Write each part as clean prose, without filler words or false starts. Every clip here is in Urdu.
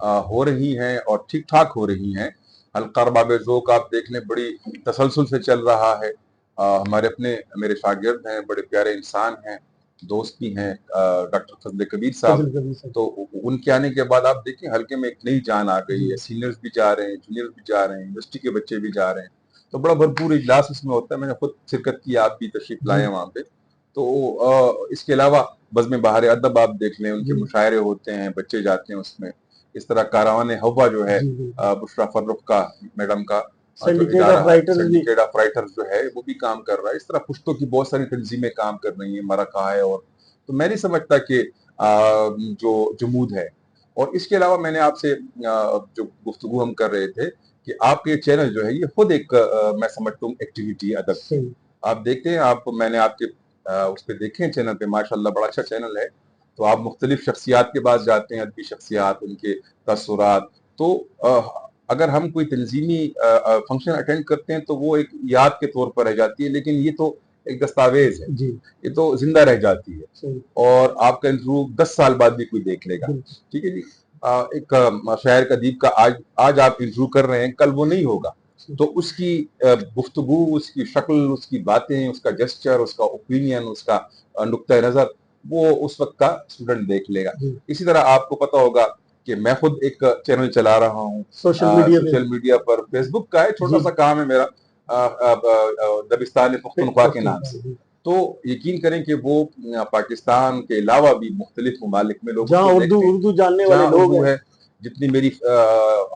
ہو رہی ہیں اور ٹھیک ٹھاک ہو رہی ہیں. حلقہ ارباب ذوق آپ دیکھ لیں بڑی تسلسل سے چل رہا ہے. ہمارے اپنے میرے شاگرد ہیں, بڑے پیارے انسان ہیں, دوست بھی ہیں, ڈاکٹر فضل کبیر صاحب. تو ان کے آنے کے بعد آپ دیکھیں حلقے میں ایک نئی جان آ گئی ہے. سینئرز بھی جا رہے ہیں, جونیئرز بھی جا رہے ہیں, یونیورسٹی کے بچے بھی جا رہے ہیں. تو بڑا بھرپور اجلاس اس میں ہوتا ہے. میں نے خود شرکت کی, آپ بھی تشریف لائے وہاں پہ. تو اس کے علاوہ بزم بہار ادب آپ دیکھ لیں, ان کے مشاعرے ہوتے ہیں, بچے جاتے ہیں اس میں. اس طرح کاروان ہوا جو ہے بشرا فرخ کا میڈم کا جو ادارہ ہے, سنڈیکیٹ آف رائٹرز جو ہے وہ بھی کام کر رہا ہے. اس طرح پشتوں کی بہت ساری تنظیمیں کام کر رہی ہیں, مرکہ ہے. اور تو میں نہیں سمجھتا کہ جو جمود ہے. اور اس کے علاوہ میں نے آپ سے جو گفتگو ہم کر رہے تھے کہ آپ کے چینل جو ہے یہ خود ایک میں سمجھتا ہوں ایکٹیویٹی ادب کی. آپ دیکھتے ہیں, میں نے آپ کے اس پہ دیکھے ہیں چینل پہ, ماشاءاللہ بڑا اچھا چینل ہے. تو آپ مختلف شخصیات کے پاس جاتے ہیں, ادبی شخصیات, ان کے تاثرات. تو اگر ہم کوئی تنظیمی فنکشن اٹینڈ کرتے ہیں تو وہ ایک یاد کے طور پر رہ جاتی ہے, لیکن یہ تو ایک دستاویز ہے, یہ تو زندہ رہ جاتی ہے. اور آپ کا انٹرویو 10 سال بعد بھی کوئی دیکھ لے گا. ٹھیک ہے جی. ایک شاعر کا ادیب کا آج آپ انٹرویو کر رہے ہیں, کل وہ نہیں ہوگا. تو اس کی گفتگو, اس کی شکل, اس کی باتیں, اس کا جسچر, اس کا اوپینین, اس کا نقطۂ نظر, وہ اس وقت کا اسٹوڈنٹ دیکھ لے گا. اسی طرح آپ کو پتا ہوگا کہ میں خود ایک چینل چلا رہا ہوں سوشل میڈیا پر, فیس بک کا ہے, چھوٹا سا کام ہے میرا, دبستان پختونخوا کے نام سے. تو یقین کریں کہ وہ پاکستان کے علاوہ بھی مختلف ممالک میں لوگ جہاں اردو جاننے والے لوگ ہیں, جتنی میری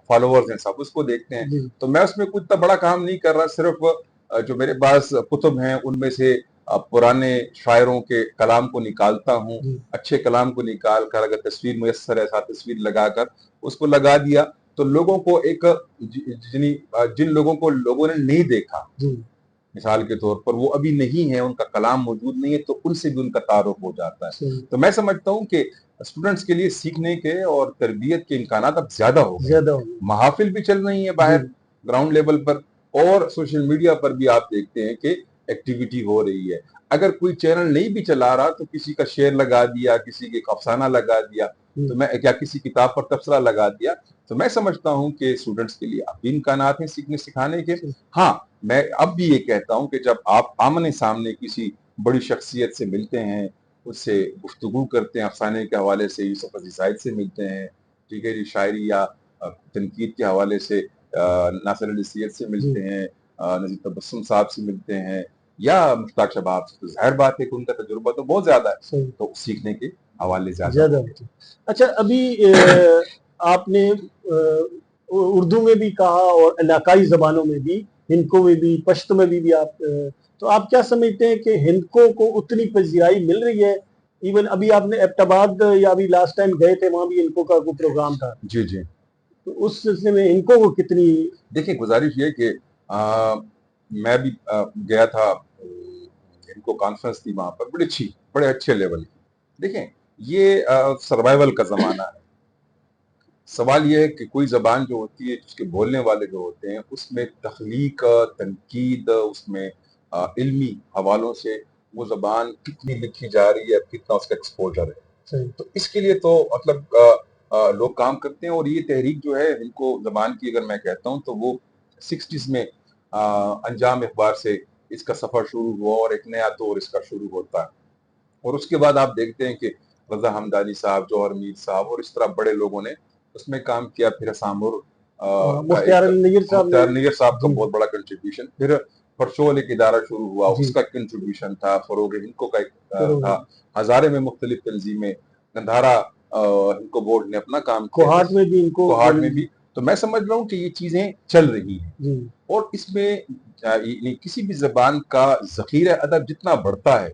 فالوورز ہیں سب اس کو دیکھتے ہیں. تو میں اس میں کوئی اتنا بڑا کام نہیں کر رہا, صرف جو میرے پاس کتب ہیں ان میں سے پرانے شاعروں کے کلام کو نکالتا ہوں. اچھے کلام کو نکال کر اگر تصویر میسر ہے, ساتھ تصویر لگا کر اس کو لگا دیا, تو لوگوں کو ایک جن لوگوں کو لوگوں نے نہیں دیکھا, مثال کے طور پر وہ ابھی نہیں ہے, ان کا کلام موجود نہیں ہے, تو ان سے بھی ان کا تعارف ہو جاتا ہے. تو میں سمجھتا ہوں کہ اسٹوڈنٹس کے لیے سیکھنے کے اور تربیت کے امکانات اب زیادہ ہو گئے. محافل بھی چل رہی ہیں باہر گراؤنڈ لیول پر, اور سوشل میڈیا پر بھی آپ دیکھتے ہیں کہ ایکٹیویٹی ہو رہی ہے. اگر کوئی چینل نہیں بھی چلا رہا تو کسی کا شعر لگا دیا, کسی کے افسانہ لگا دیا, تو میں کیا کسی کتاب پر تبصرہ لگا دیا, تو میں سمجھتا ہوں کہ اسٹوڈنٹس کے لیے اب بھی امکانات ہیں سیکھنے سکھانے کے. ہاں, میں اب بھی یہ کہتا ہوں کہ جب آپ آمنے سامنے کسی بڑی شخصیت سے ملتے ہیں, اس سے گفتگو کرتے ہیں, افسانے کے حوالے سے یوسف عزیز زاہد سے ملتے ہیں, ٹھیک ہے جی, شاعری یا تنقید کے حوالے سے ناصر علی سید سے ملتے ہیں, نذیر تبسم صاحب سے ملتے ہیں, یا مشتاق شباب سے, تو ظاہر بات ہے کہ ان کا تجربہ تو بہت زیادہ ہے, تو سیکھنے کے حوالے زیادہ. اچھا, ابھی آپ نے اردو میں بھی کہا اور علاقائی زبانوں میں بھی, ہندکو میں بھی, پشتو میں بھی آپ, تو آپ کیا سمجھتے ہیں کہ ہندکو کو اتنی پذیرائی مل رہی ہے؟ ایون ابھی آپ نے ایبٹ آباد یا ابھی لاسٹ ٹائم گئے تھے, وہاں بھی ہندکو کا کوئی پروگرام تھا. جی جی. تو اس سلسلے میں ہندکو کو کتنی, دیکھیں گزارش یہ کہ میں بھی گیا تھا, ہندکو کانفرنس تھی وہاں پر, بڑی اچھی, بڑے اچھے لیول کی. دیکھیں یہ سروائیول کا زمانہ ہے. سوال یہ ہے کہ کوئی زبان جو ہوتی ہے, اس کے بولنے والے جو ہوتے ہیں, اس میں تخلیق, تنقید, اس میں علمی حوالوں سے وہ زبان کتنی لکھی جا رہی ہے, کتنا اس کا ایکسپوجر ہے. تو اس کے لیے تو مطلب لوگ کام کرتے ہیں. اور یہ تحریک جو ہے ان کو زبان کی اگر میں کہتا ہوں تو وہ 60s میں انجام اخبار سے اس کا سفر شروع ہوا, اور ایک نیا دور اس کا شروع ہوتا ہے. اور اس کے بعد آپ دیکھتے ہیں کہ رضا ہمدانی صاحب, جوہر میر صاحب, اور اس طرح بڑے لوگوں نے اس میں کام کیا. پھر اسامر مختار نیر صاحب کا بہت بڑا کنٹریبیوشن. پھر پرچول ایک ادارہ شروع ہوا, اس کا کنٹریبیوشن تھا. فروغ ہندکو کا ایک تھا. ہزارے میں مختلف تنظیمیں, گندھارا ہندکو بورڈ نے اپنا کام کیا, کوہاٹ میں بھی. تو میں سمجھ رہا ہوں کہ یہ چیزیں چل رہی ہیں. اور اس میں کسی بھی زبان کا ذخیرہ ادب جتنا بڑھتا ہے,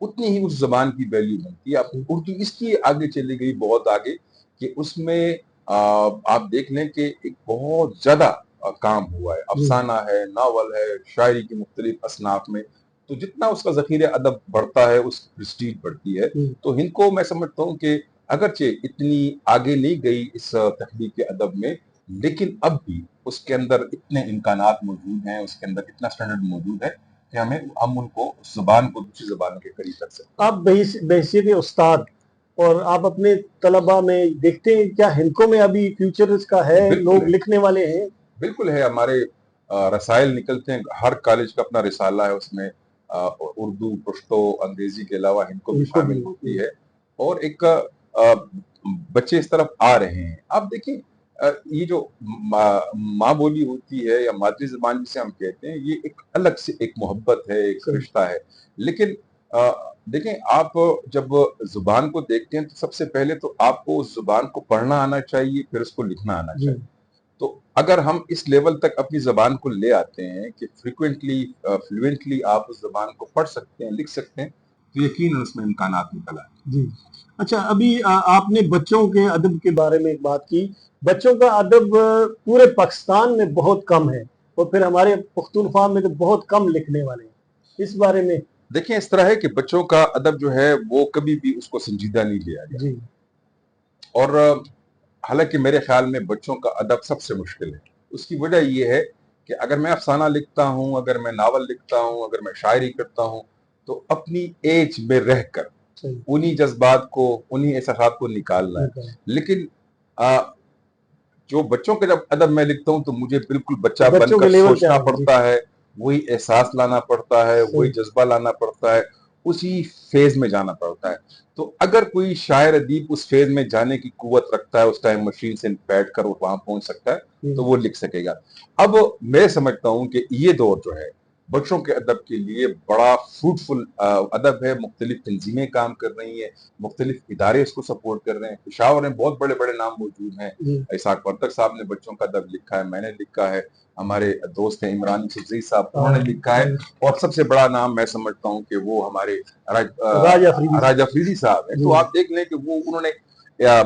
اتنی ہی اس زبان کی ویلیو بنتی ہے. اب اردو اس لیے آگے چلی گئی, بہت آگے, کہ اس میں آپ دیکھ لیں کہ ایک بہت زیادہ کام ہوا ہے. افسانہ ہے, ناول ہے, شاعری کی مختلف اصناف میں. تو جتنا اس کا ذخیرہ ادب بڑھتا ہے, اس کی پریسٹیج بڑھتی ہے. تو ہندکو میں سمجھتا ہوں کہ اگرچہ اتنی آگے نہیں گئی اس تخلیق ادب میں, لیکن اب بھی اس کے اندر اتنے امکانات موجود ہیں, اس کے اندر اتنا سٹینڈرڈ موجود ہے کہ ہم ان کو, اس زبان کو دوسری زبانوں کے قریب کر سکتے ہیں. آپ بحیثیت استاد اور آپ اپنے طلبہ میں دیکھتے ہیں کیا ہندکوں میں ابھی فیوچر اس کا ہے, لوگ لکھنے والے ہیں؟ بالکل ہے, ہمارے رسائل نکلتے ہیں, ہر کالج کا اپنا رسالہ ہے, اس میں اردو, پشتو, انگریزی کے علاوہ ہندکو بھی شامل ہوتی ہے, اور ایک بچے اس طرف آ رہے ہیں. آپ دیکھیں یہ جو ماں بولی ہوتی ہے یا مادری زبان جسے ہم کہتے ہیں, یہ ایک الگ سے ایک محبت ہے, ایک رشتہ ہے. لیکن دیکھیں آپ جب زبان کو دیکھتے ہیں تو سب سے پہلے تو آپ کو اس زبان کو پڑھنا آنا چاہیے, پھر اس کو لکھنا آنا چاہیے. تو اگر ہم اس لیول تک اپنی زبان کو لے آتے ہیں کہ فریکوینٹلی فلوئنٹلی آپ اس زبان کو پڑھ سکتے ہیں, لکھ سکتے ہیں, تو یقیناً اس میں امکانات نکل آئیں. جی اچھا, ابھی آپ نے بچوں کے ادب کے بارے میں ایک بات کی. بچوں کا ادب پورے پاکستان میں بہت کم ہے, اور پھر ہمارے پختونخوا میں تو بہت کم لکھنے والے ہیں. اس بارے میں دیکھیں, اس طرح ہے کہ بچوں کا ادب جو ہے وہ کبھی بھی اس کو سنجیدہ نہیں لیا گیا. جی, اور حالانکہ میرے خیال میں بچوں کا ادب سب سے مشکل ہے. اس کی وجہ یہ ہے کہ اگر میں افسانہ لکھتا ہوں, اگر میں ناول لکھتا ہوں, اگر میں شاعری کرتا ہوں, تو اپنی ایج میں رہ کر انہی جذبات کو, انہی احساسات کو نکالنا ہے. لیکن جو بچوں کے جب ادب میں لکھتا ہوں تو مجھے بالکل بچہ بن کر سوچنا پڑتا ہے, وہی احساس لانا پڑتا ہے, وہی جذبہ لانا پڑتا ہے, اسی فیز میں جانا پڑتا ہے. تو اگر کوئی شاعر ادیب اس فیز میں جانے کی قوت رکھتا ہے, اس ٹائم مشین سے بیٹھ کر وہاں پہنچ سکتا ہے, تو وہ لکھ سکے گا. اب میں سمجھتا ہوں کہ یہ دور جو ہے بچوں کے ادب کے لیے بڑا فروٹفل ادب ہے. مختلف تنظیمیں کام کر رہی ہیں, مختلف ادارے اس کو سپورٹ کر رہے ہیں. پشاور میں بہت بڑے بڑے نام موجود ہیں. اسحاق پرتک صاحب نے بچوں کا ادب لکھا ہے, میں نے لکھا ہے, ہمارے دوست ہیں عمران یوسفزئی صاحب, انہوں نے لکھا ہے. اور سب سے بڑا نام میں سمجھتا ہوں کہ وہ ہمارے راج افریدی صاحب ہیں. تو آپ دیکھ لیں کہ وہ انہوں نے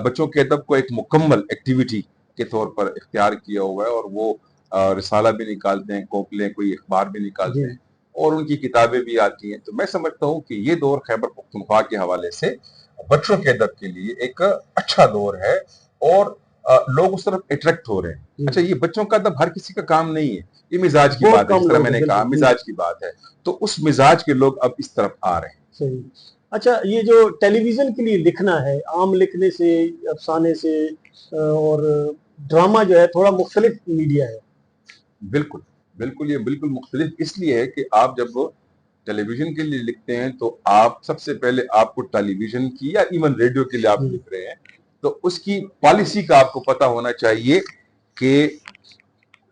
بچوں کے ادب کو ایک مکمل ایکٹیویٹی کے طور پر اختیار کیا ہوا ہے, اور وہ رسالہ بھی نکالتے ہیں, کوکلیں, کوئی اخبار بھی نکالتے ہیں, اور ان کی کتابیں بھی آتی ہیں. تو میں سمجھتا ہوں کہ یہ دور خیبر پختونخوا کے حوالے سے بچوں کے ادب کے لیے ایک اچھا دور ہے, اور لوگ اس طرف اٹریکٹ ہو رہے ہیں. اچھا, یہ بچوں کا ادب ہر کسی کا کام نہیں ہے, یہ مزاج کی بات ہے, جس طرح میں نے کہا مزاج کی بات ہے. تو اس مزاج کے لوگ اب اس طرف آ رہے ہیں. صحیح. اچھا, یہ جو ٹیلی ویژن کے لیے لکھنا ہے, عام لکھنے سے, افسانے سے, اور ڈرامہ جو ہے تھوڑا مختلف میڈیا ہے. بالکل بالکل, یہ بالکل مختلف اس لیے ہے کہ آپ جب ٹیلی ویژن کے لیے لکھتے ہیں تو آپ سب سے پہلے آپ کو ٹیلی ویژن کی یا ایون ریڈیو کے لیے آپ لکھ رہے ہیں, تو اس کی پالیسی کا آپ کو پتا ہونا چاہیے کہ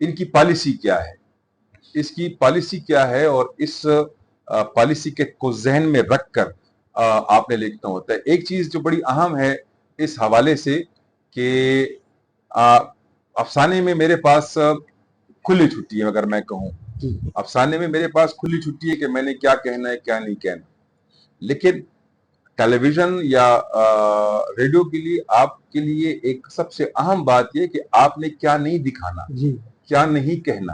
ان کی پالیسی کیا ہے, اس کی پالیسی کیا ہے, اور اس پالیسی کے کو ذہن میں رکھ کر آپ نے لکھنا ہوتا ہے. ایک چیز جو بڑی اہم ہے اس حوالے سے کہ افسانے میں میرے پاس کھلی چھٹی ہے. اگر میں کہوں افسانے میں میرے پاس کھلی چھٹی ہے کہ میں نے کیا کہنا ہے کیا نہیں کہنا. لیکن ٹیلی ویژن یا ریڈیو کے لیے آپ کے لیے ایک سب سے اہم بات یہ کہ آپ نے کیا نہیں دکھانا, کیا نہیں کہنا.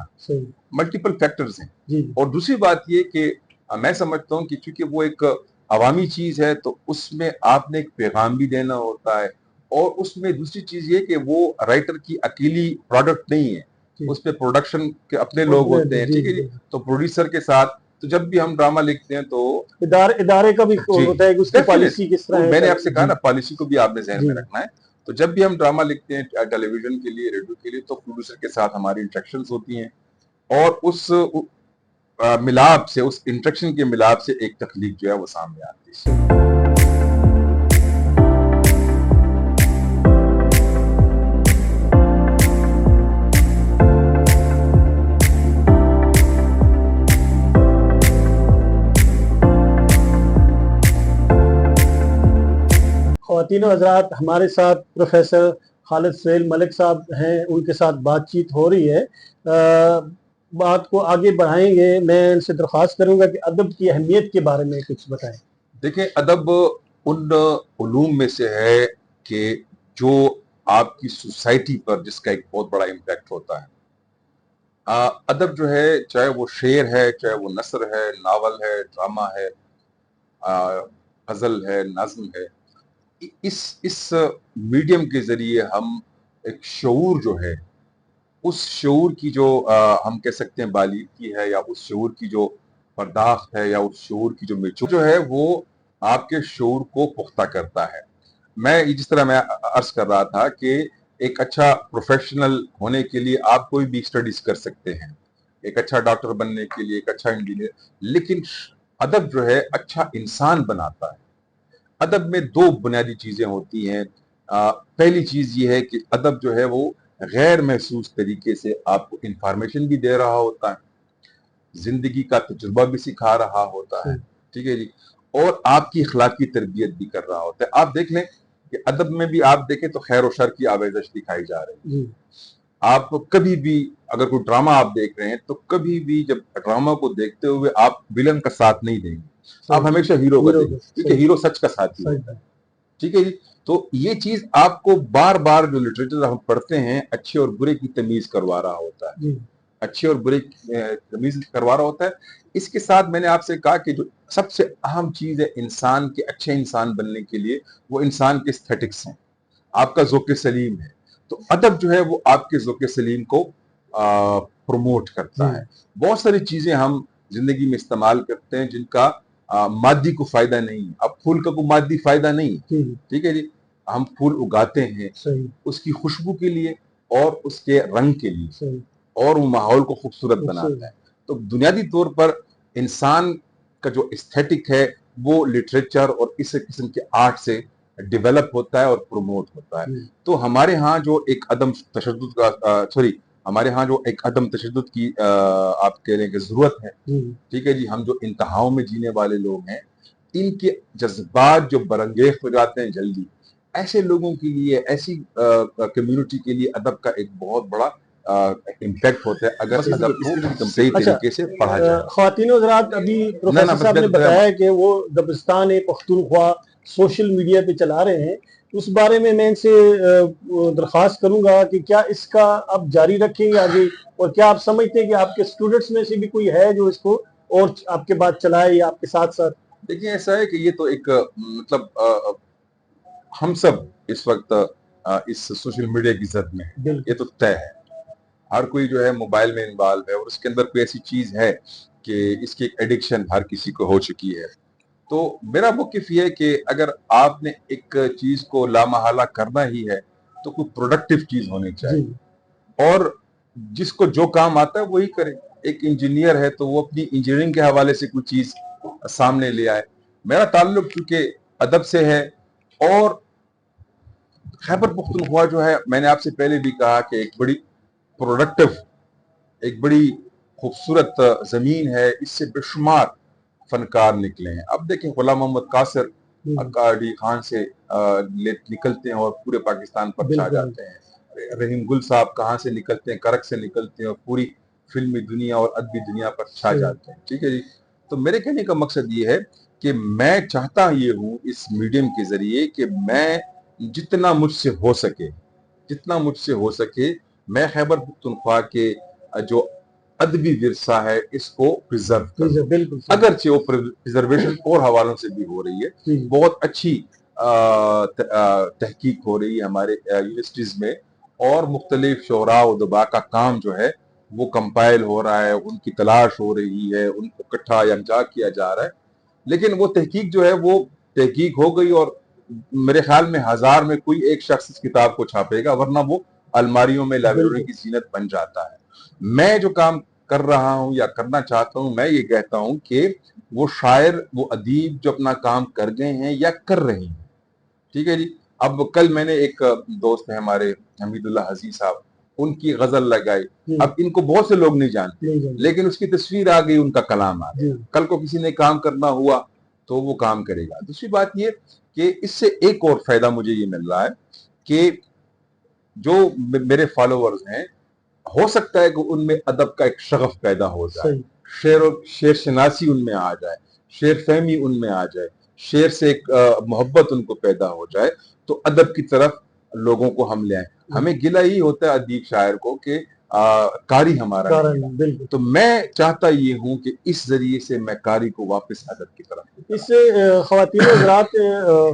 ملٹیپل فیکٹرز ہیں. اور دوسری بات یہ کہ میں سمجھتا ہوں کہ چونکہ وہ ایک عوامی چیز ہے تو اس میں آپ نے ایک پیغام بھی دینا ہوتا ہے, اور اس میں دوسری چیز یہ کہ وہ رائٹر کی اکیلی پروڈکٹ نہیں ہے, اس پہ پروڈکشن کے اپنے لوگ ہوتے ہیں. ٹھیک ہے جی, تو پروڈیوسر کے ساتھ تو جب بھی ہم ڈرامہ لکھتے ہیں تو ادارے کا بھی ہوتا ہے کہ اس کی پالیسی کس طرح ہے. میں نے آپ سے کہا نا, پالیسی کو بھی آپ نے ذہن میں رکھنا ہے. تو جب بھی ہم ڈرامہ لکھتے ہیں ٹیلی ویژن کے لیے, ریڈیو کے لیے, تو پروڈیوسر کے ساتھ ہماری انٹریکشنز ہوتی ہیں, اور اس ملاپ سے, اس انٹریکشن کے ملاپ سے ایک تخلیق جو ہے وہ سامنے آتی ہے. خواتین و حضرات, ہمارے ساتھ پروفیسر خالد سہیل ملک صاحب ہیں, ان کے ساتھ بات چیت ہو رہی ہے. بات کو آگے بڑھائیں گے. میں ان سے درخواست کروں گا کہ ادب کی اہمیت کے بارے میں کچھ بتائیں. دیکھیں, ادب ان علوم میں سے ہے کہ جو آپ کی سوسائٹی پر جس کا ایک بہت بڑا امپیکٹ ہوتا ہے. ادب جو ہے, چاہے وہ شعر ہے, چاہے وہ نثر ہے, ناول ہے, ڈرامہ ہے, غزل ہے, نظم ہے, اس میڈیم کے ذریعے ہم ایک شعور جو ہے, اس شعور کی جو ہم کہہ سکتے ہیں بالیدگی ہے, یا اس شعور کی جو پرداخت ہے, یا اس شعور کی جو میچور جو ہے, وہ آپ کے شعور کو پختہ کرتا ہے. میں جس طرح میں عرض کر رہا تھا کہ ایک اچھا پروفیشنل ہونے کے لیے آپ کوئی بھی اسٹڈیز کر سکتے ہیں، ایک اچھا ڈاکٹر بننے کے لیے، ایک اچھا انجینئر، لیکن ادب جو ہے اچھا انسان بناتا ہے۔ ادب میں دو بنیادی چیزیں ہوتی ہیں۔ پہلی چیز یہ ہے کہ ادب جو ہے وہ غیر محسوس طریقے سے آپ کو انفارمیشن بھی دے رہا ہوتا ہے، زندگی کا تجربہ بھی سکھا رہا ہوتا ہے، ٹھیک ہے جی، اور آپ کی اخلاقی تربیت بھی کر رہا ہوتا ہے۔ آپ دیکھ لیں کہ ادب میں بھی آپ دیکھیں تو خیر و شر کی آمیزش دکھائی جا رہی ہے۔ آپ کبھی بھی اگر کوئی ڈرامہ آپ دیکھ رہے ہیں تو کبھی بھی جب ڈرامہ کو دیکھتے ہوئے آپ ویلن کا ساتھ نہیں دیں گے، آپ ہمیشہ ہیرو کا دیں گے، کیونکہ ہیرو سچ کا ساتھی ہوتا ہے، ٹھیک ہے جی۔ تو یہ چیز آپ کو بار بار جو لٹریچر ہم پڑھتے ہیں اچھے اور برے کی تمیز کروا رہا ہوتا ہے، اچھے اور برے کی تمیز کروا رہا ہوتا ہے۔ اس کے ساتھ میں نے آپ سے کہا کہ جو سب سے اہم چیز ہے انسان کے اچھے انسان بننے کے لیے، وہ انسان کے اسٹیٹکس ہیں، آپ کا ذوق سلیم ہے۔ تو ادب جو ہے وہ آپ کے ذوق سلیم کو پروموٹ کرتا ہے۔ بہت ساری چیزیں ہم زندگی میں استعمال کرتے ہیں جن کا مادی کو فائدہ نہیں ہے۔ اب پھول کا کوئی مادی فائدہ نہیں ہے، ٹھیک ہے جی، ہم پھول اگاتے ہیں اس کی خوشبو کے لیے اور اس کے رنگ کے لیے، اور وہ ماحول کو خوبصورت بناتا ہے۔ تو بنیادی طور پر انسان کا جو استھیٹک ہے وہ لٹریچر اور اس قسم کے آرٹ سے ڈیولپ ہوتا ہے اور پروموٹ ہوتا ہے۔ تو ہمارے ہاں جو ایک عدم تشدد کا ہمارے ہاں جو ایک عدم تشدد کی آپ کہہ لیں کہ ضرورت ہے، ٹھیک ہے جی، ہم جو انتہاؤں میں جینے والے لوگ ہیں، ان کے جذبات جو برانگیز ہو جاتے ہیں جلدی، ایسے لوگوں کے لیے، ایسی کمیونٹی کے لیے ادب کا ایک بہت بڑا امپیکٹ ہوتا ہے اگر ادب کو صحیح طریقے سے پڑھا جائے۔ خواتین و حضرات، ابھی پروفیسر صاحب نے بتایا کہ وہ دبستان پختونخوا سوشل میڈیا پہ چلا رہے ہیں، اس بارے میں ان سے درخواست کروں گا کہ کیا اس کا آپ جاری رکھیں گے آگے، اور کیا آپ سمجھتے ہیں کہ آپ کے اسٹوڈنٹس میں سے بھی کوئی ہے جو اس کو اور آپ کے بعد چلائے یا آپ کے ساتھ ساتھ؟ دیکھیں ایسا ہے کہ یہ تو ایک مطلب ہم سب اس وقت اس سوشل میڈیا کی زد میں ہیں، یہ تو طے ہے، ہر کوئی جو ہے موبائل میں انوالو ہے، اور اس کے اندر کوئی ایسی چیز ہے کہ اس کی ایک ایڈکشن ہر کسی کو ہو چکی ہے۔ تو میرا موقف یہ ہے کہ اگر آپ نے ایک چیز کو لامحالہ کرنا ہی ہے تو کوئی پروڈکٹیو چیز ہونی چاہیے، اور جس کو جو کام آتا ہے وہی کرے۔ ایک انجینئر ہے تو وہ اپنی انجینئرنگ کے حوالے سے کوئی چیز سامنے لے آئے۔ میرا تعلق چونکہ ادب سے ہے، اور خیبر پختونخوا جو ہے، میں نے آپ سے پہلے بھی کہا کہ ایک بڑی پروڈکٹیو، ایک بڑی خوبصورت زمین ہے، اس سے بے شمار فنکار نکلے ہیں۔ اب دیکھیں غلام محمد قاصر اکاڈی خان سے نکلتے ہیں اور پورے پاکستان پر چھا جاتے ہیں، رحیم گل صاحب کہاں سے نکلتے ہیں، کرک سے نکلتے ہیں اور پوری فلمی دنیا اور ادبی دنیا پر چھا جاتے ہیں، ٹھیک ہے جی۔ تو میرے کہنے کا مقصد یہ ہے کہ میں چاہتا یہ ہوں اس میڈیم کے ذریعے کہ میں جتنا مجھ سے ہو سکے میں خیبر پختونخوا کے جو ادبی ورثہ ہے اس کو پریزرو کروں، اگرچہ وہ پریزرویشن اور حوالوں سے بھی ہو رہی ہے، بہت اچھی تحقیق ہو رہی ہے ہمارے یونیورسٹیز میں، اور مختلف شعراء و ادباء کا کام جو ہے وہ کمپائل ہو رہا ہے، ان کی تلاش ہو رہی ہے، ان کو اکٹھا یکجا کیا جا رہا ہے۔ لیکن وہ تحقیق جو ہے وہ تحقیق ہو گئی، اور میرے خیال میں 1000 میں کوئی ایک شخص اس کتاب کو چھاپے گا، ورنہ وہ الماریوں میں لائبریری کی زینت بن جاتا ہے۔ میں جو کام کر رہا ہوں یا کرنا چاہتا ہوں، میں یہ کہتا ہوں کہ وہ شاعر، وہ ادیب جو اپنا کام کر گئے ہیں یا کر رہے ہیں، ٹھیک ہے جی۔ اب کل میں نے ایک دوست ہیں ہمارے حمید اللہ حزیز صاحب، ان کی غزل لگائی، اب ان کو بہت سے لوگ نہیں جانتے، لیکن اس کی تصویر آ گئی، ان کا کلام آ گیا، کل کو کسی نے کام کرنا ہوا تو وہ کام کرے گا۔ دوسری بات یہ کہ اس سے ایک اور فائدہ مجھے یہ مل رہا ہے کہ جو میرے فالوورز ہیں، ہو سکتا ہے کہ ان میں ادب کا ایک شغف پیدا ہو جائے، شعر شناسی ان میں آ جائے، شعر فہمی ان میں آ جائے، شعر سے ایک محبت ان کو پیدا ہو جائے، تو ادب کی طرف لوگوں کو ہم لے آئیں۔ ہمیں گلہ ہی ہوتا ہے ادیب شاعر کو کہ کاری ہمارا نہیں، تو میں چاہتا یہ ہوں کہ اس ذریعے سے میں کاری کو واپس ادب کی طرف۔ اس سے خواتین حضرات،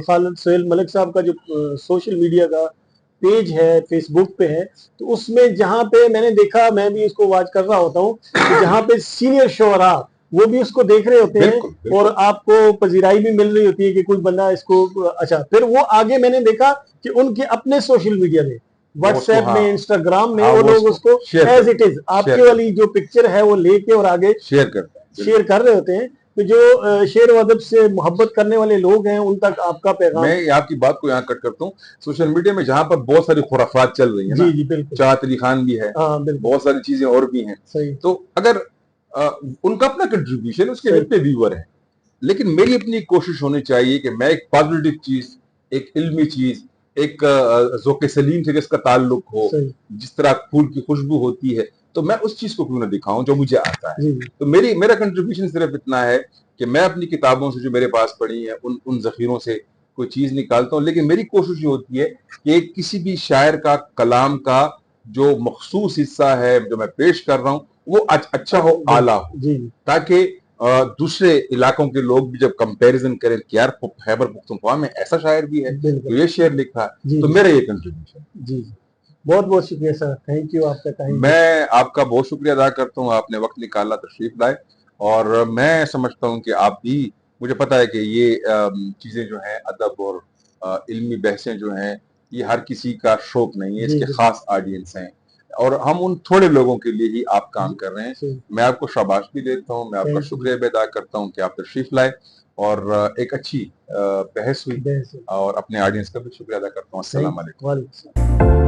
خالد سہیل ملک صاحب کا جو سوشل میڈیا کا پیج ہے، فیس بک پہ ہے، تو اس میں جہاں پہ میں نے دیکھا، میں بھی اس کو واچ کر رہا ہوتا ہوں، کہ جہاں پہ سینئر شعراء وہ بھی اس کو دیکھ رہے ہوتے ہیں بالکل بالکل اور آپ کو پذیرائی بھی مل رہی ہوتی ہے کہ کوئی بندہ اس کو اچھا. پھر وہ آگے میں نے دیکھا کہ ان کے اپنے سوشل میڈیا میں وہ واٹس اس کو ایپ ہاں میں انسٹاگرام میں ہاں وہ وہ لوگ اس کو شیئر ایز کرتے اٹ از آپ شیئر کے والی جو پکچر ہے وہ لے کے اور آگے شیئر کرتے ہیں شیئر کر رہے ہوتے ہیں. تو جو شعر و ادب سے محبت کرنے والے لوگ ہیں ان تک آپ کا پیغام. میں آپ کی بات کو یہاں کٹ کرتا ہوں. سوشل میڈیا میں جہاں پر بہت ساری خرافات چل رہی ہیں نا, جی جی بالکل, چاہت علی خان بھی ہے, ہاں بالکل بہت ساری چیزیں اور بھی ہیں, صحیح تو اگر ان کا اپنا کنٹریبیوشن, اس کے صحیح اتنے ویور ہیں, لیکن میری اپنی کوشش ہونی چاہیے کہ میں ایک پازیٹیو چیز, ایک علمی چیز, ایک ذوق سلیم سے جس کا تعلق ہو, صحیح جس طرح پھول کی خوشبو ہوتی ہے, تو میں اس چیز کو کیوں نہ دکھاؤں جو مجھے آتا ہے. جی جی تو میرا کنٹریبیوشن صرف اتنا ہے کہ میں اپنی کتابوں سے جو میرے پاس پڑھی ہیں ان ذخیروں سے کوئی چیز نکالتا ہوں, لیکن میری کوشش یہ ہوتی ہے کہ کسی بھی شاعر کا کلام کا جو مخصوص حصہ ہے جو میں پیش کر رہا ہوں وہ اچھا ہو, اعلیٰ ہو, جی تاکہ دوسرے علاقوں کے لوگ بھی جب کمپیریزن کریں کہ یار خیبر پختونخوا میں ایسا شاعر بھی ہے بالکل تو یہ شعر لکھا, جی تو جی میرا یہ کنٹریبیوشن. جی بہت بہت شکریہ سر, تھینک یو آپ کا ٹائم. میں آپ کا بہت شکریہ ادا کرتا ہوں, آپ نے وقت نکالا, تشریف لائے, اور میں سمجھتا ہوں کہ آپ بھی, مجھے پتا ہے کہ یہ چیزیں جو ہیں ادب اور علمی بحثیں جو ہیں یہ ہر کسی کا شوق نہیں ہے, اس جی کے جی خاص آڈینس ہیں, اور ہم ان تھوڑے لوگوں کے لیے ہی آپ کام کر رہے ہیں. صحیح, میں آپ کو شاباش بھی دیتا ہوں, میں آپ کا تھینک یو شکریہ بھی ادا کرتا ہوں کہ آپ تشریف لائے اور ایک اچھی بحث ہوئی, بہت. اور اپنے آڈینس کا بھی شکریہ ادا کرتا ہوں. السلام علیکم. وعلیکم السلام.